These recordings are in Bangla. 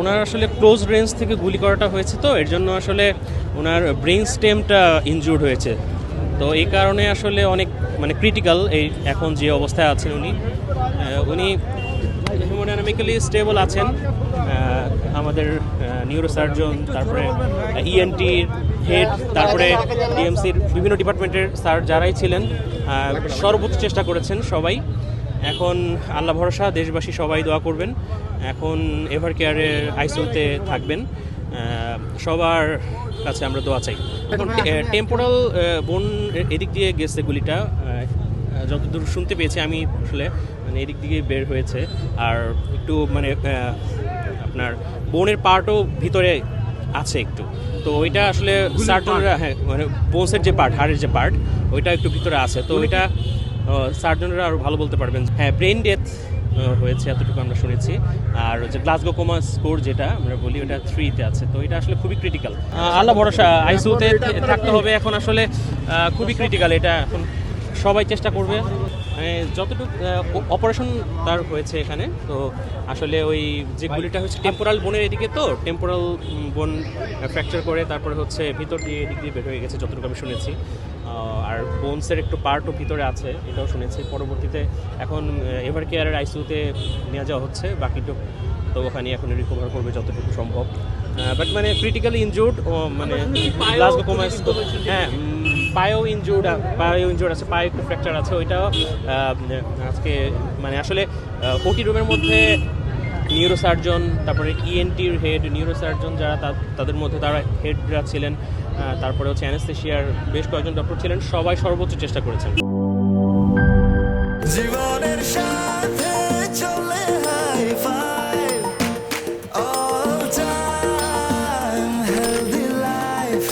ওনার আসলে ক্লোজ রেঞ্জ থেকে গুলি করাটা হয়েছে, তো এর জন্য আসলে ওনার ব্রেন স্টেমটা ইনজুর্ড হয়েছে। তো এই কারণে আসলে অনেক মানে ক্রিটিক্যাল এই এখন যে অবস্থায় আছেন উনি হেমোডাইনামিক্যালি স্টেবল আছেন। আমাদের নিউরোসার্জন, তারপরে ইএনটির হেড, তারপরে ডিএমসির বিভিন্ন ডিপার্টমেন্টের স্যার যারাই ছিলেন সর্বোচ্চ চেষ্টা করেছেন সবাই। এখন আল্লাহ ভরসা, দেশবাসী সবাই দোয়া করবেন। এখন এভার কেয়ারের আইসিইউতে থাকবেন, সবার কাছে আমরা দোয়া চাই। এখন টেম্পোরাল বোন এদিক দিয়ে গেছে গুলিটা, যতদূর শুনতে পেয়েছি আমি আসলে মানে এদিক দিকে বের হয়েছে। আর একটু মানে আপনার বোনের পার্টও ভিতরে আছে একটু, তো ওইটা আসলে সার্জনরা, হ্যাঁ মানে বোনসের যে পার্ট, হাড়ের যে পার্ট, ওইটা একটু ভিতরে আছে, তো ওইটা সার্জনরা আরও ভালো বলতে পারবেন। হ্যাঁ, ব্রেন ডেথ হয়েছে এতটুকু আমরা শুনেছি। আর যে গ্লাসগো কোমা স্কোর যেটা আমরা বলি, ওটা 3-তে আছে, তো এটা আসলে খুবই ক্রিটিক্যাল। আল্লাহ ভরসা, আইসিইউতে থাকতে হবে এখন, আসলে খুবই ক্রিটিক্যাল এটা। এখন সবাই চেষ্টা করবে যতটুকু অপারেশন তার হয়েছে এখানে। তো আসলে ওই যে গুলিটা হচ্ছে টেম্পোরাল বোনের এদিকে, তো টেম্পোরাল বোন ফ্র্যাকচার করে তারপরে হচ্ছে ভিতর দিয়ে এদিক দিয়ে বের হয়ে গেছে যতটুকু আমি শুনেছি। আর বোনসের একটু পার্টও ভিতরে আছে, এটাও শুনেছি। পরবর্তীতে এখন এভার কেয়ারের আইসিইউতে নিয়ে যাওয়া হচ্ছে, বাকিটুকু তো ওখানে এখন রিকভার করবে যতটুকু সম্ভব। বাট মানে ক্রিটিক্যালি ইনজুর্ড, ও মানে গ্লাসগো কোমা, হ্যাঁ পায়েও ইনজুর্ড আছে, পায়ে একটু ফ্র্যাকচার আছে। ওইটাও আজকে মানে আসলে ওটি রুমের মধ্যে নিউরোসার্জন, তারপরে ইএনটির হেড, নিউরোসার্জন যারা তাদের মধ্যে তারা হেডরা ছিলেন, তারপরে হচ্ছে অ্যানেস্থেশিয়ার বেশ কয়েকজন ডক্টর ছিলেন, সবাই সর্বোচ্চ চেষ্টা করেছেন। জীবনের সাথে চলে high five, all time healthy life.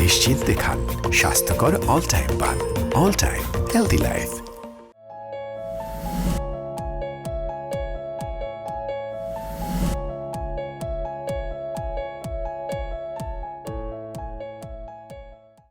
নিশ্চিন্তে খান, স্বাস্থ্যকর অল টাইম পান। All time healthy life.